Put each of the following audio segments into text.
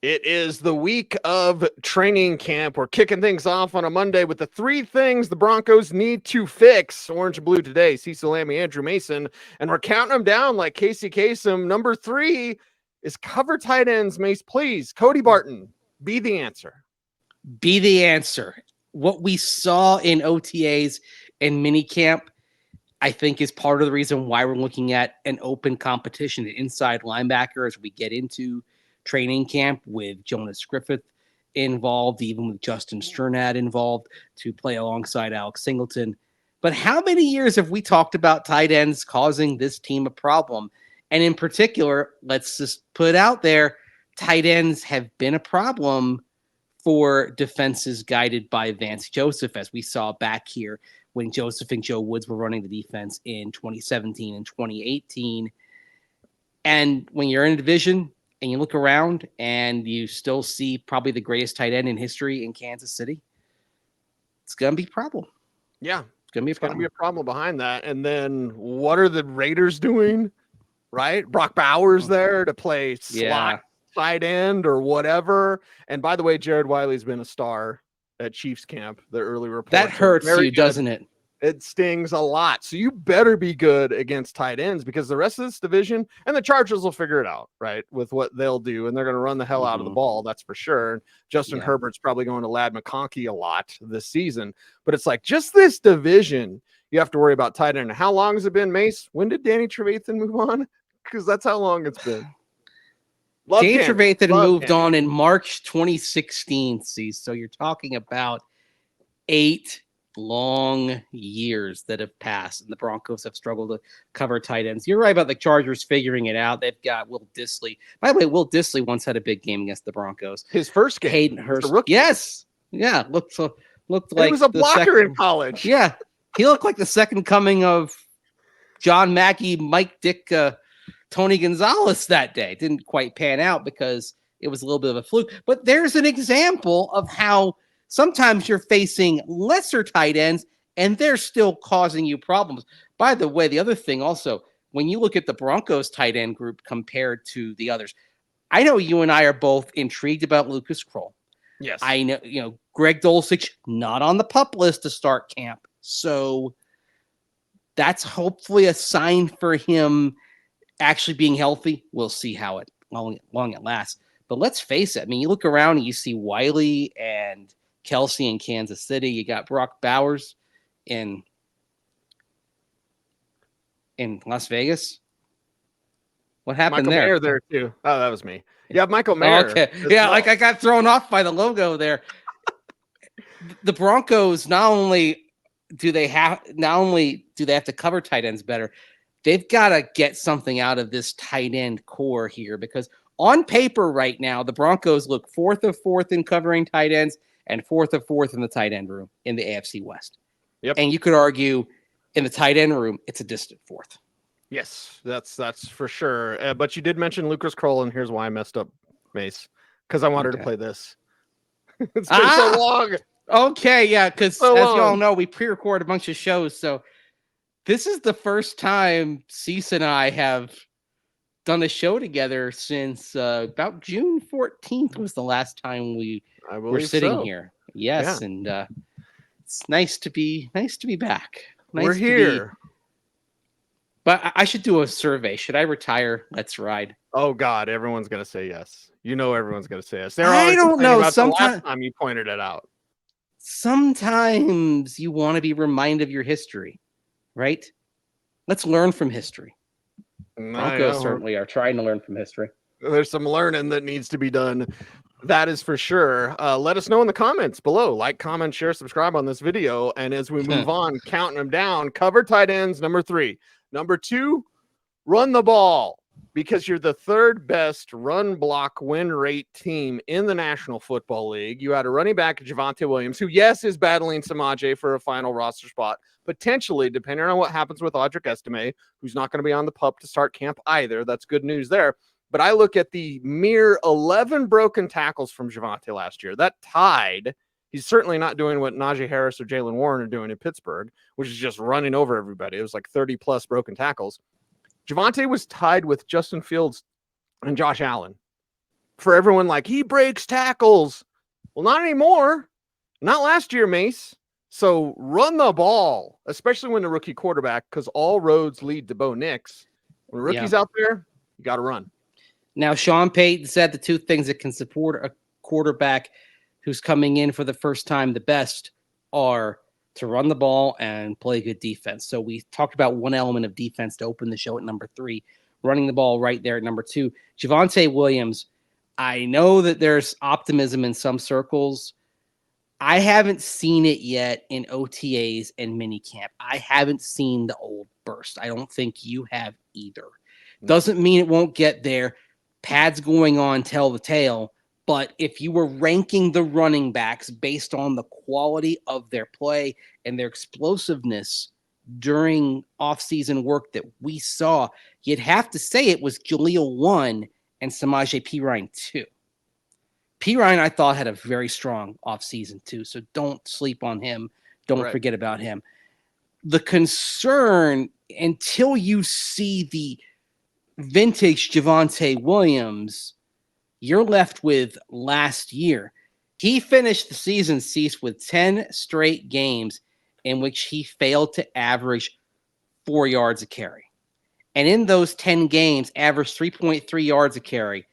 It is the week of training camp. We're kicking things off on a Monday with the 3 things the Broncos need to fix. Orange and blue today, Cecil, Lammey, Andrew Mason. And we're counting them down like Casey Kasem. Number 3 is cover tight ends, Mace. Please, Cody Barton, be the answer. Be the answer. What we saw in OTAs and minicamp, I think, is part of the reason why we're looking at an open competition, an inside linebacker, as we get into training camp with Jonas Griffith involved, even with Justin Strnad involved to play alongside Alex Singleton. But how many years have we talked about tight ends causing this team a problem? And in particular, let's just put it out there, tight ends have been a problem for defenses guided by Vance Joseph, as we saw back here when Joseph and Joe Woods were running the defense in 2017 and 2018. And when you're in a division and you look around and you still see probably the greatest tight end in history in Kansas City, it's going to be a problem. Yeah. It's going to be a problem behind that. And then what are the Raiders doing? Right? Brock Bowers there to play slot tight end or whatever. And by the way, Jared Wiley's been a star at Chiefs camp. The early report that hurts you, doesn't it? It stings a lot. So you better be good against tight ends, because the rest of this division, and the Chargers will figure it out, right, with what they'll do. And they're going to run the hell out of the ball. That's for sure. Justin Herbert's probably going to Lad McConkey a lot this season. But it's like, just this division, you have to worry about tight end. How long has it been, Mace? When did Danny Trevathan move on? Because that's how long it's been. Danny Trevathan moved on in March 2016. See, so you're talking about 8 long years that have passed, and the Broncos have struggled to cover tight ends. You're right about the Chargers figuring it out. They've got Will Dissly. By the way, Will Dissly once had a big game against the Broncos. His first game. Hayden Hurst. Yes. Yeah. Looked like he was a blocker in college. Yeah. He looked like the second coming of John Mackey, Mike Ditka, Tony Gonzalez that day. Didn't quite pan out because it was a little bit of a fluke. But there's an example of how sometimes you're facing lesser tight ends and they're still causing you problems. By the way, the other thing also, when you look at the Broncos tight end group compared to the others, I know you and I are both intrigued about Lucas Kroll. Yes. I know, Greg Dulcich, not on the PUP list to start camp. So that's hopefully a sign for him actually being healthy. We'll see how long it lasts. But let's face it. I mean, you look around and you see Wiley and Kelsey in Kansas City. You got Brock Bowers in Las Vegas. What happened Michael there? Mayer there too. Oh, that was me. Yeah, Michael Mayer. Okay. Yeah, like I got thrown off by the logo there. The Broncos not only do they have to cover tight ends better, they've got to get something out of this tight end core here, because on paper right now, the Broncos look 4th of 4th in covering tight ends and 4th of 4th in the tight end room in the AFC West. Yep. And you could argue in the tight end room, it's a distant 4th. Yes, that's for sure. But you did mention Lucas Kroll, and here's why I messed up, Mace, because I wanted to play this. It's been so long. Okay, yeah, because as you all know, we pre-record a bunch of shows, so this is the first time Cecil and I have done a show together since about June 14th was the last time we were sitting here. Yes, yeah. And it's nice to be back. We're here. But I should do a survey. Should I retire? Let's ride. Oh God, everyone's gonna say yes. You know, everyone's gonna say yes. I don't know. Sometimes the last time you pointed it out. Sometimes you want to be reminded of your history, right? Let's learn from history. Broncos certainly are trying to learn from history. There's some learning that needs to be done. That is for sure. Let us know in the comments below. Like, comment, share, subscribe on this video. And as we move on, counting them down, cover tight ends, number 3. Number 2, run the ball, because you're the 3rd best run block win rate team in the National Football League. You had a running back, Javonte Williams, who, yes, is battling Samaje for a final roster spot, potentially, depending on what happens with Audric Estime, who's not going to be on the PUP to start camp either. That's good news there. But I look at the mere 11 broken tackles from Javonte last year. That tied. He's certainly not doing what Najee Harris or Jalen Warren are doing in Pittsburgh, which is just running over everybody. It was like 30-plus broken tackles. Javonte was tied with Justin Fields and Josh Allen for everyone like he breaks tackles. Well, not anymore. Not last year, Mace. So run the ball, especially when the rookie quarterback, because all roads lead to Bo Nix. When a rookie's out there, you got to run. Now, Sean Payton said the two things that can support a quarterback who's coming in for the first time the best are to run the ball and play good defense. So we talked about one element of defense to open the show at number 3, running the ball right there at number 2. Javonte Williams, I know that there's optimism in some circles. I haven't seen it yet in OTAs and minicamp. I haven't seen the old burst. I don't think you have either. Doesn't mean it won't get there. Pads going on tell the tale. But if you were ranking the running backs based on the quality of their play and their explosiveness during offseason work that we saw, you'd have to say it was Jaleel 1 and Samaje Perine 2. Perine, I thought, had a very strong offseason too, so don't sleep on him. Don't forget about him. The concern, until you see the vintage Javonte Williams, you're left with last year. He finished the season, Cease, with 10 straight games in which he failed to average 4 yards a carry. And in those 10 games, averaged 3.3 yards a carry.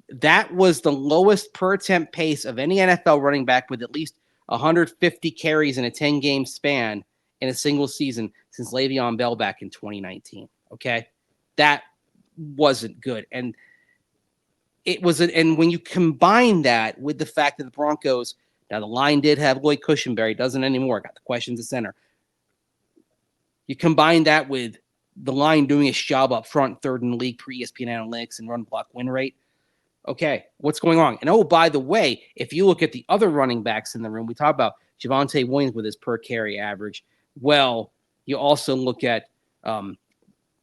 That was the lowest per attempt pace of any NFL running back with at least 150 carries in a 10-game span in a single season since Le'Veon Bell back in 2019. Okay? That wasn't good. And and when you combine that with the fact that the Broncos, now the line did have Lloyd Cushenberry, doesn't anymore, got the questions at center. You combine that with the line doing its job up front, third in the league per ESPN analytics and run block win rate. Okay, what's going on? And oh, by the way, if you look at the other running backs in the room, we talk about Javonte Williams with his per carry average. Well, you also look at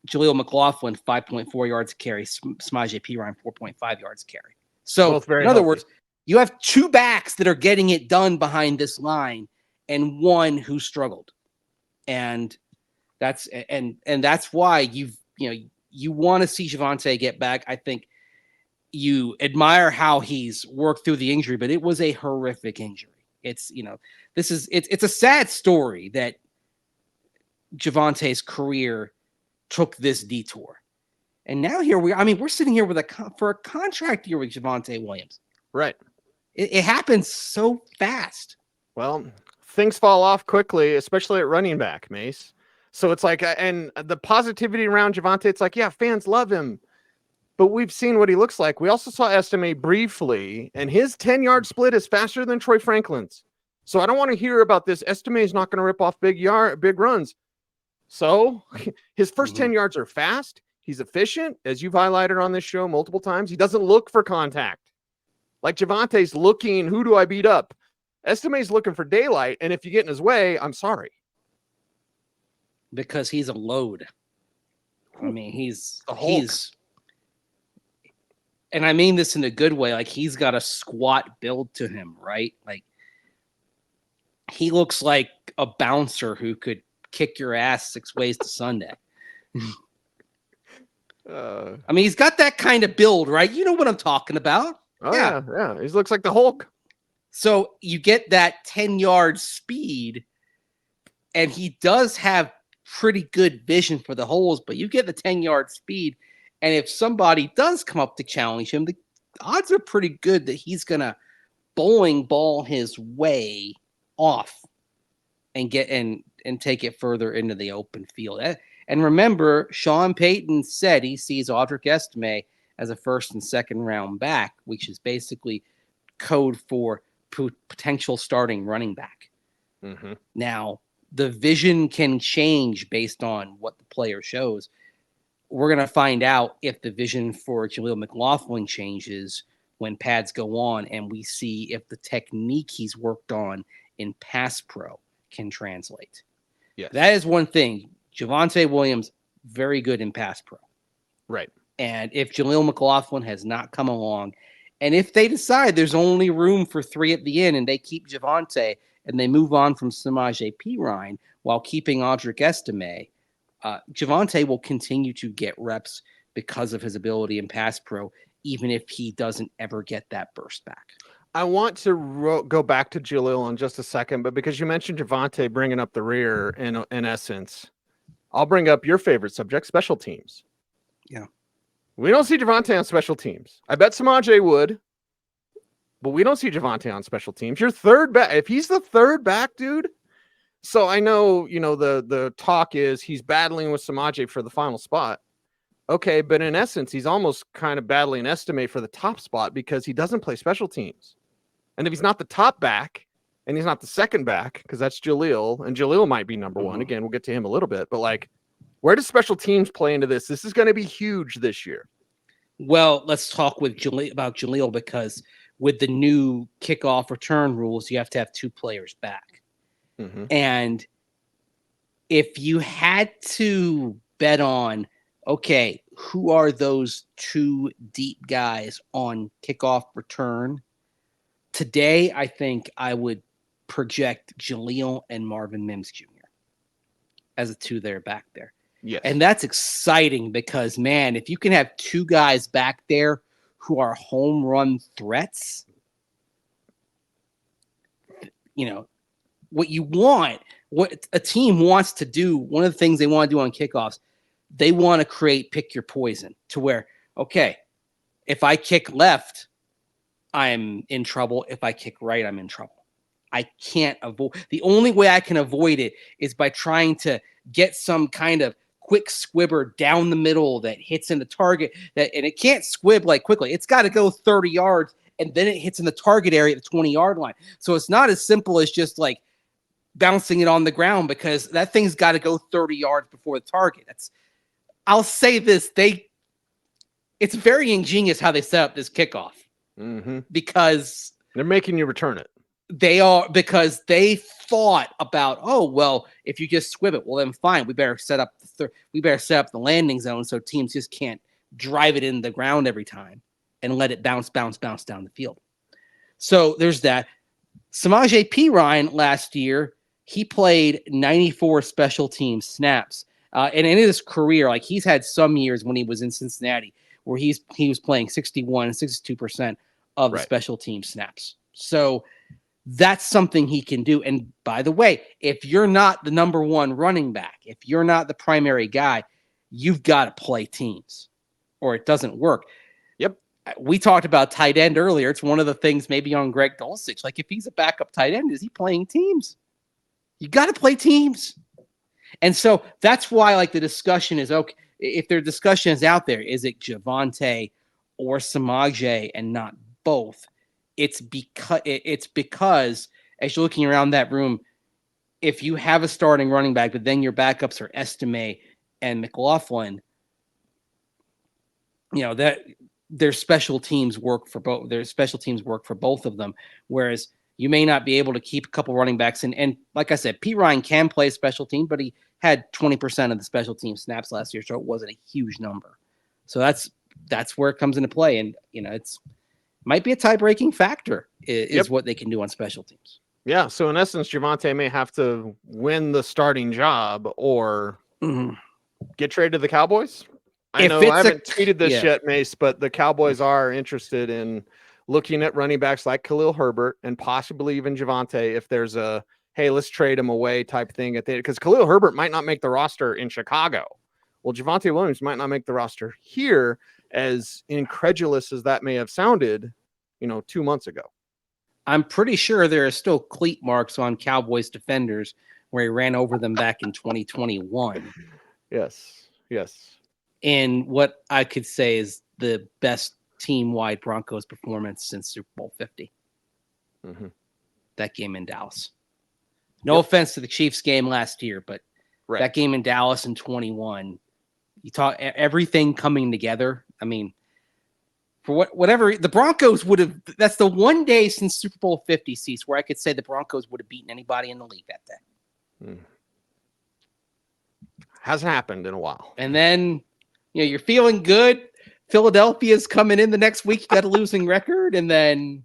Jaleel McLaughlin, 5.4 yards a carry, Samaje Perine, 4.5 yards a carry. So, in other words, you have 2 backs that are getting it done behind this line and one who struggled. And that's why you want to see Javonte get back. I think you admire how he's worked through the injury, but it was a horrific injury. It's a sad story that Javonte's career took this detour. And now here we're sitting here with for a contract year with Javonte Williams. Right. It happens so fast. Well, things fall off quickly, especially at running back, Mace. So it's like, and the positivity around Javonte, it's like, yeah, fans love him. But we've seen what he looks like. We also saw Estime briefly, and his 10-yard split is faster than Troy Franklin's. So I don't want to hear about this. Estime is not going to rip off big runs. So his first 10 yards are fast. He's efficient, as you've highlighted on this show multiple times. He doesn't look for contact. Like Javonte's looking, who do I beat up? Estime's looking for daylight, and if you get in his way, I'm sorry. Because he's a load. I mean, he's and I mean this in a good way, like he's got a squat build to him, right? Like he looks like a bouncer who could kick your ass 6 ways to Sunday. I mean, he's got that kind of build, right? You know what I'm talking about. Oh, yeah. He looks like the Hulk. So you get that 10-yard speed, and he does have pretty good vision for the holes, but you get the 10-yard speed, and if somebody does come up to challenge him, the odds are pretty good that he's going to bowling ball his way off and get and take it further into the open field. And remember, Sean Payton said he sees Audric Estime as a first and second round back, which is basically code for potential starting running back. Mm-hmm. Now, the vision can change based on what the player shows. We're going to find out if the vision for Jaleel McLaughlin changes when pads go on, and we see if the technique he's worked on in pass pro can translate. Yes. That is one thing. Javonte Williams, very good in pass pro. Right. And if Jaleel McLaughlin has not come along, and if they decide there's only room for 3 at the end and they keep Javonte and they move on from Samaje Perine while keeping Audric Estime, Javonte will continue to get reps because of his ability in pass pro even if he doesn't ever get that burst back. I want to go back to Jaleel in just a second, but because you mentioned Javonte bringing up the rear in essence, I'll bring up your favorite subject, special teams. Yeah. We don't see Javonte on special teams. I bet Samaje would, but we don't see Javonte on special teams. Your third back, if he's the third back, dude. So I know, the talk is he's battling with Samaje for the final spot. Okay, but in essence, he's almost kind of battling estimate for the top spot because he doesn't play special teams. And if he's not the top back and he's not the second back, because that's Jaleel, and Jaleel might be number one. Again, we'll get to him a little bit, but like, where does special teams play into this? This is going to be huge this year. Well, let's talk about Jaleel, because with the new kickoff return rules, you have to have 2 players back. Mm-hmm. And if you had to bet on, okay, who are those 2 deep guys on kickoff return? Today, I think I would project Jaleel and Marvin Mims Jr. as the 2 that are back there. Yes. And that's exciting because, man, if you can have 2 guys back there who are home run threats, what you want, what a team wants to do, one of the things they want to do on kickoffs, they want to create pick your poison to where, okay, if I kick left, I'm in trouble. If I kick right, I'm in trouble. I can't avoid. The only way I can avoid it is by trying to get some kind of quick squibber down the middle that hits in the target, and it can't squib like quickly. It's got to go 30 yards and then it hits in the target area at the 20-yard line. So it's not as simple as just like bouncing it on the ground, because that thing's got to go 30 yards before the target. I'll say this, it's very ingenious how they set up this kickoff. Mm-hmm. Because they're making you return it. They are, because they thought about, if you just squib it, well then fine, we better set up the landing zone so teams just can't drive it in the ground every time and let it bounce down the field. So there's that. Samaje Perine last year, he played 94 special team snaps. And in his career, like, he's had some years when he was in Cincinnati where he was playing 61 and 62% of the special team snaps. So that's something he can do. And by the way, if you're not the number 1 running back, if you're not the primary guy, you've got to play teams or it doesn't work. Yep. We talked about tight end earlier. It's one of the things maybe on Greg Dulcich. Like, if he's a backup tight end, is he playing teams? You got to play teams. And so that's why, like, the discussion is, okay, if their discussion is out there, is it Javonte or Samaje and not both? It's because as you're looking around that room, if you have a starting running back, but then your backups are Estime and McLaughlin, that their special teams work for both. Their special teams work for both of them. Whereas you may not be able to keep a couple running backs. And like I said, Perine can play special team, but he had 20% of the special team snaps last year, so it wasn't a huge number. So that's where it comes into play. And, it's might be a tie-breaking factor is what they can do on special teams. Yeah, so in essence, Javonte may have to win the starting job or get traded to the Cowboys. I haven't tweeted this yet, Mace, but the Cowboys are interested in looking at running backs like Khalil Herbert and possibly even Javonte if there's a, hey, let's trade him away type thing at the end. Because Khalil Herbert might not make the roster in Chicago. Well, Javonte Williams might not make the roster here, as incredulous as that may have sounded, 2 months ago. I'm pretty sure there are still cleat marks on Cowboys defenders where he ran over them back in 2021. Yes. And what I could say is the best team-wide Broncos performance since Super Bowl 50. Mm-hmm. That game in Dallas. No offense to the Chiefs game last year, but that game in Dallas in 21, you talk everything coming together. I mean, for whatever the Broncos would have, that's the one day since Super Bowl 50 seats where I could say the Broncos would have beaten anybody in the league that day. Hasn't happened in a while. And then, you're feeling good. Philadelphia's coming in the next week. You got a losing record, and then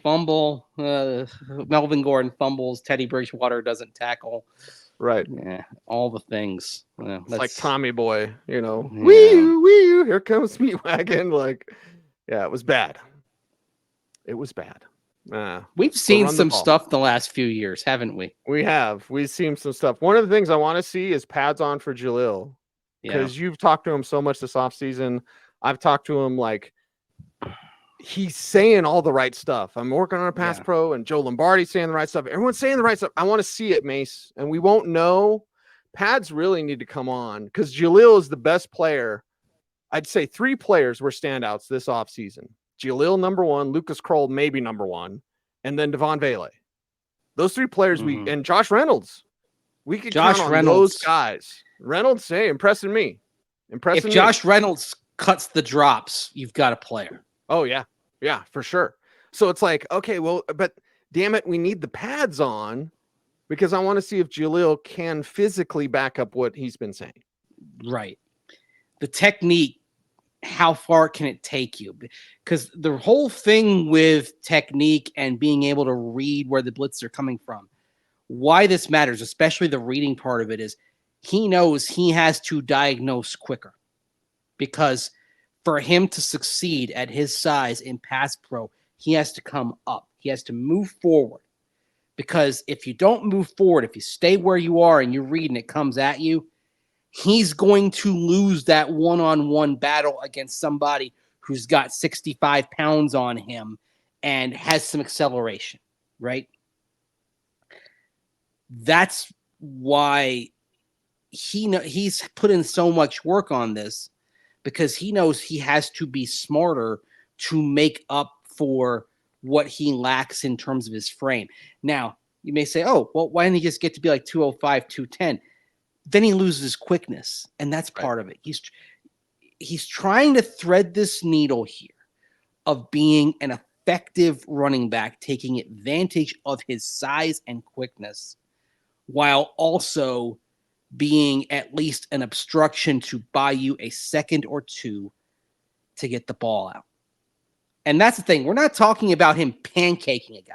fumble. Melvin Gordon fumbles. Teddy Bridgewater doesn't tackle. Right. Yeah, all the things. Yeah, It's like that's Tommy Boy, you know, yeah. wee, here comes Meat Wagon. Like, yeah, it was bad. It was bad. We've But seen run the some ball. stuff the last few years, haven't we? We have. We've seen some stuff. One of the things I want to see is pads on for Jalil. Yeah. Because you've talked to him so much this offseason. I've talked to him like he's saying all the right stuff. I'm working on a pass pro, and Joe Lombardi's saying the right stuff. Everyone's saying the right stuff. I want to see it, Mace. And we won't know. Pads really need to come on because Jalil is the best player. I'd say 3 players were standouts this offseason. Jalil, number 1, Lucas Kroll, maybe number 1, and then Devon Vele. Those 3 players and Josh Reynolds. We could count on those guys. Reynolds, hey, impressing me. If Josh Reynolds cuts the drops, you've got a player. Oh, yeah. Yeah, for sure. So it's like, okay, well, but damn it, we need the pads on because I want to see if Jalil can physically back up what he's been saying. Right. The technique, how far can it take you? Because the whole thing with technique and being able to read where the blitzes are coming from, why this matters, especially the reading part of it, is he knows he has to diagnose quicker. Because for him to succeed at his size in pass pro, he has to come up. He has to move forward. Because if you don't move forward, if you stay where you are and you read and it comes at you, he's going to lose that one-on-one battle against somebody who's got 65 pounds on him and has some acceleration, right? That's why he's put in so much work on this, because he knows he has to be smarter to make up for what he lacks in terms of his frame. Now, you may say, oh, well, why didn't he just get to be like 205, 210? Then he loses his quickness, and that's part of it. He's trying to thread this needle here of being an effective running back, taking advantage of his size and quickness, while also being at least an obstruction to buy you a second or two to get the ball out. And that's the thing. We're not talking about him pancaking a guy.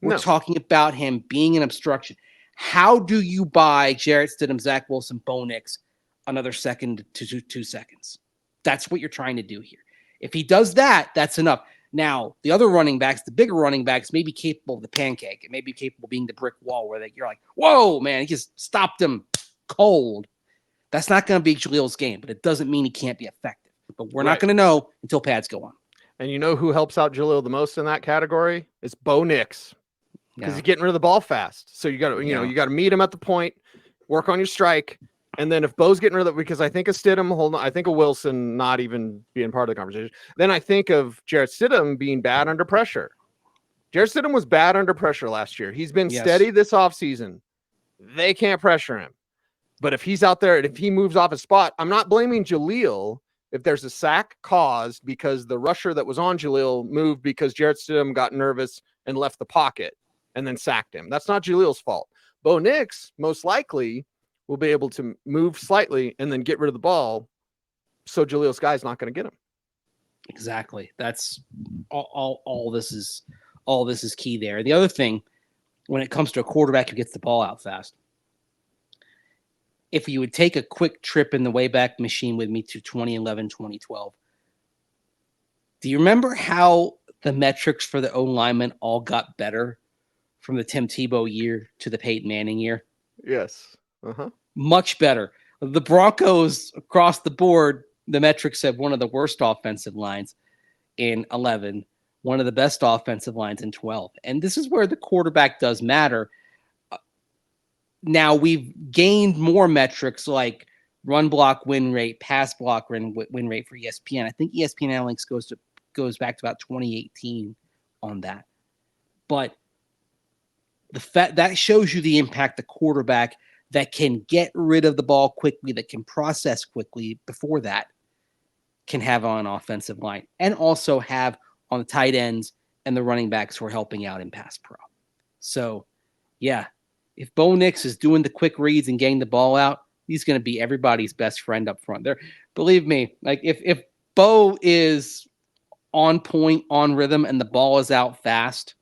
We're talking about him being an obstruction. How do you buy Jarrett Stidham, Zach Wilson, Bo Nix another second to 2 seconds? That's what you're trying to do here. If he does that, that's enough. Now, the other running backs, the bigger running backs, may be capable of the pancake. It may be capable of being the brick wall where you're like, whoa, man, he just stopped him cold. That's not going to be Jalil's game, but it doesn't mean he can't be effective. But we're not going to know until pads go on. And you know who helps out Jalil the most in that category? It's Bo Nix. Because he's getting rid of the ball fast. So you got to, you got to meet him at the point, work on your strike. And then if Bo's getting rid of it, because I think of Stidham, I think of Wilson not even being part of the conversation. Then I think of Jarrett Stidham being bad under pressure. Jarrett Stidham was bad under pressure last year. He's been steady this offseason. They can't pressure him. But if he's out there and if he moves off his spot, I'm not blaming Jalil if there's a sack caused because the rusher that was on Jalil moved because Jarrett Stidham got nervous and left the pocket and then sacked him. That's not Jalil's fault. Bo Nix most likely will be able to move slightly and then get rid of the ball, so Jalil's guy's not going to get him. Exactly. That's all this is key there. The other thing, when it comes to a quarterback who gets the ball out fast, if you would take a quick trip in the Wayback Machine with me to 2011, 2012, do you remember how the metrics for the O-linemen all got better from the Tim Tebow year to the Peyton Manning year? Yes. Much better. The Broncos across the board, the metrics said one of the worst offensive lines in 11, one of the best offensive lines in 12. And this is where the quarterback does matter. Now we've gained more metrics like run block win rate, pass block win rate for ESPN. I think ESPN Analytics goes back to about 2018 on that. But the fact that shows you the impact the quarterback that can get rid of the ball quickly, that can process quickly before that, can have on an offensive line, and also have on the tight ends and the running backs who are helping out in pass pro. So, yeah, if Bo Nix is doing the quick reads and getting the ball out, he's going to be everybody's best friend up front. There, believe me, like if Bo is on point, on rhythm, and the ball is out fast,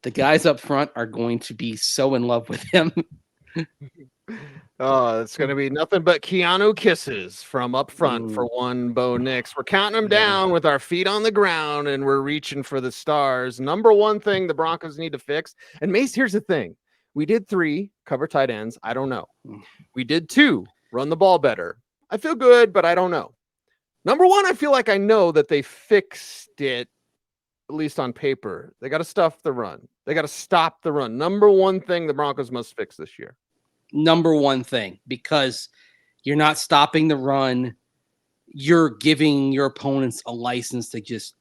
the guys up front are going to be so in love with him. Oh, it's going to be nothing but Keanu kisses from up front for one Bo Nix. We're counting them down with our feet on the ground and we're reaching for the stars. Number one thing the Broncos need to fix. And Mace, here's the thing. We did 3 cover tight ends. I don't know. We did 2 run the ball better. I feel good, but I don't know. Number one, I feel like I know that they fixed it, at least on paper. They got to stuff the run. They got to stop the run. Number one thing the Broncos must fix this year. Number one thing, because you're not stopping the run. You're giving your opponents a license to just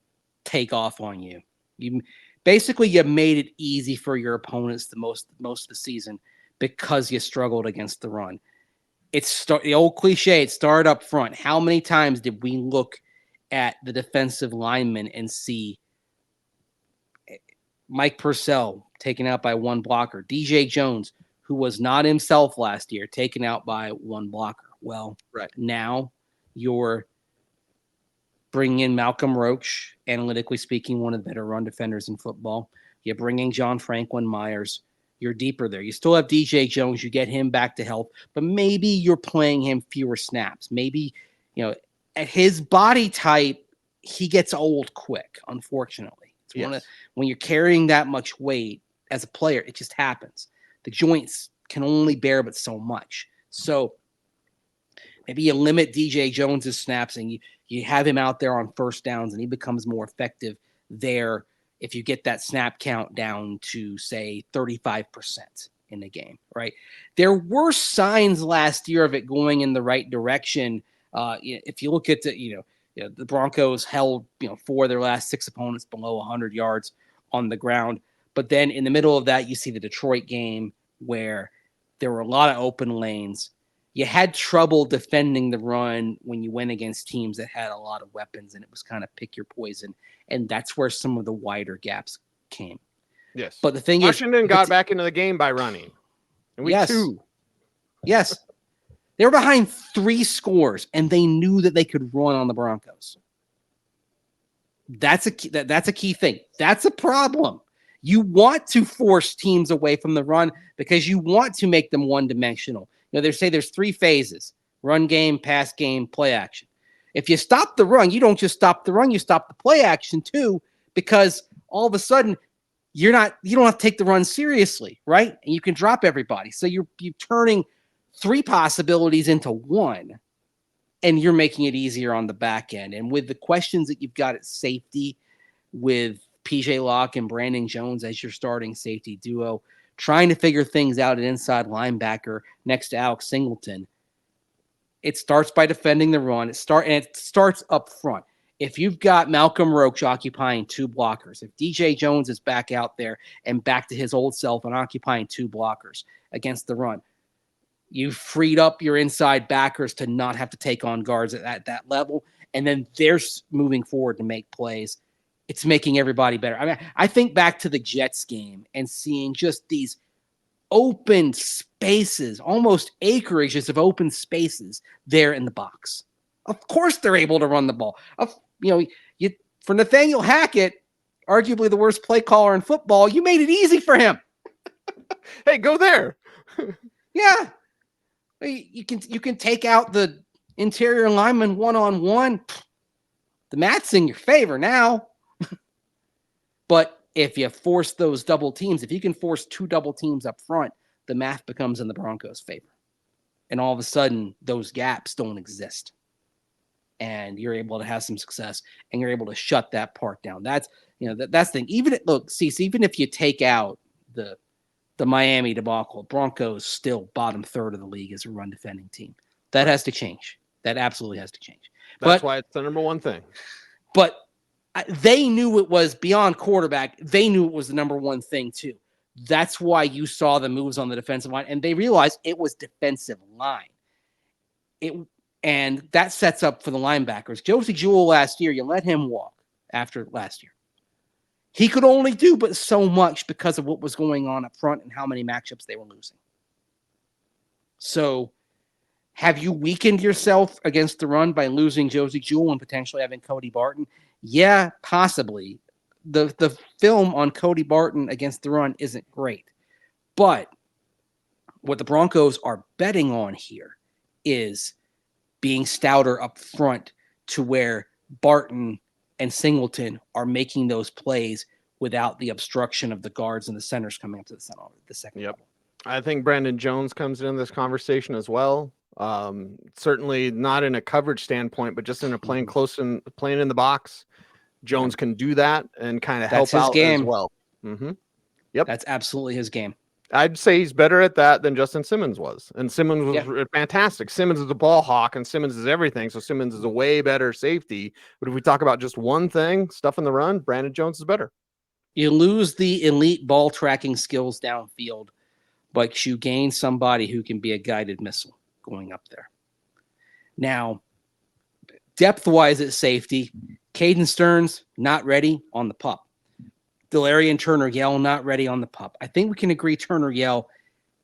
take off on you. You made it easy for your opponents the most of the season because you struggled against the run. The old cliche, it started up front. How many times did we look at the defensive linemen and see Mike Purcell taken out by one blocker, DJ Jones, who was not himself last year, taken out by one blocker? Well, right now you're bringing in Malcolm Roach, analytically speaking, one of the better run defenders in football. You're bringing John Franklin Myers. You're deeper there. You still have DJ Jones. You get him back to health, but maybe you're playing him fewer snaps. Maybe, at his body type, he gets old quick, unfortunately. It's when you're carrying that much weight as a player, it just happens. The joints can only bear but so much. So maybe you limit DJ Jones's snaps and you have him out there on first downs and he becomes more effective there if you get that snap count down to, say, 35% in the game, right? There were signs last year of it going in the right direction. If you look at the Broncos held 4 of their last 6 opponents below 100 yards on the ground. But then in the middle of that, you see the Detroit game where there were a lot of open lanes. You had trouble defending the run when you went against teams that had a lot of weapons, and it was kind of pick your poison. And that's where some of the wider gaps came. Yes. But the thing Washington got back into the game by running. And we too. Yes. They were behind 3 scores, and they knew that they could run on the Broncos. That's a key thing. That's a problem. You want to force teams away from the run because you want to make them one-dimensional. They say there's 3 phases: run game, pass game, play action. If you stop the run, you don't just stop the run, you stop the play action too, because all of a sudden you don't have to take the run seriously, right? And you can drop everybody. So you're turning 3 possibilities into 1, and you're making it easier on the back end. And with the questions that you've got at safety with PJ Locke and Brandon Jones as your starting safety duo, trying to figure things out at inside linebacker next to Alex Singleton, it starts by defending the run. It starts up front. If you've got Malcolm Roach occupying 2 blockers, if DJ Jones is back out there and back to his old self and occupying 2 blockers against the run, you've freed up your inside backers to not have to take on guards at that level, and then they're moving forward to make plays. It's making everybody better. I mean, I think back to the Jets game and seeing just these open spaces, almost acreages of open spaces there in the box. Of course they're able to run the ball. For Nathaniel Hackett, arguably the worst play caller in football, you made it easy for him. Hey, go there. Yeah. You can take out the interior lineman one-on-one. The math's in your favor now. But if you force those double teams, if you can force 2 double teams up front, the math becomes in the Broncos' favor. And all of a sudden, those gaps don't exist. And you're able to have some success, and you're able to shut that part down. That's the thing. Even if you take out the Miami debacle, Broncos still bottom third of the league as a run defending team. That has to change. That absolutely has to change. That's why it's the number one thing. But they knew it was beyond quarterback. They knew it was the number one thing too. That's why you saw the moves on the defensive line, and they realized it was defensive line. And that sets up for the linebackers. Josie Jewell last year, you let him walk after last year. He could only do but so much because of what was going on up front and how many matchups they were losing. So have you weakened yourself against the run by losing Josie Jewell and potentially having Cody Barton? Yeah, possibly. The film on Cody Barton against the run isn't great. But What the Broncos are betting on here is being stouter up front to where Barton and Singleton are making those plays without the obstruction of the guards and the centers coming up to the center, the second level. I think Brandon Jones comes in this conversation as well. Certainly not in a coverage standpoint, but just in a playing close and playing in the box. Jones can do that and kind of help out as well. Yep. That's absolutely his game. I'd say he's better at that than Justin Simmons was. And Simmons was fantastic. Simmons is a ball hawk and Simmons is everything. So Simmons is a way better safety. But if we talk about just one thing, stuff in the run, Brandon Jones is better. You lose the elite ball tracking skills downfield, but you gain somebody who can be a guided missile going up there. Now, depth-wise at safety, Caden Stearns, not ready on the pup. Delarian Turner-Yell, not ready on the pup. I think we can agree Turner-Yell,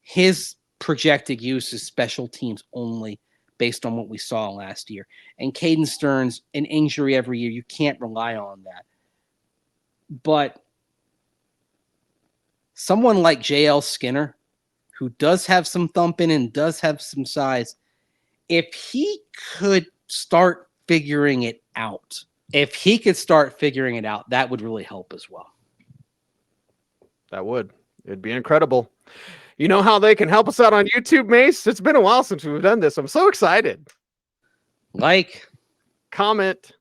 his projected use is special teams only based on what we saw last year. And Caden Stearns, an injury every year, you can't rely on that. But someone like J.L. Skinner, who does have some thumping and does have some size, if he could start figuring it out, that would really help as well. That would. It'd be incredible. You know how they can help us out on YouTube, Mace? It's been a while since we've done this. I'm so excited. Like, comment,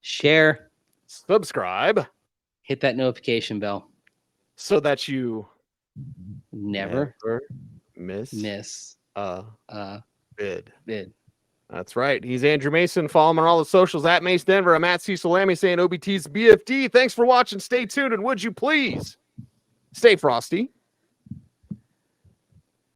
share, subscribe, hit that notification bell so that you never miss a vid. That's right. He's Andrew Mason. Follow him on all the socials at Mace Denver. I'm at Cecil Lammey saying OBT's BFD. Thanks for watching. Stay tuned. And would you please stay frosty?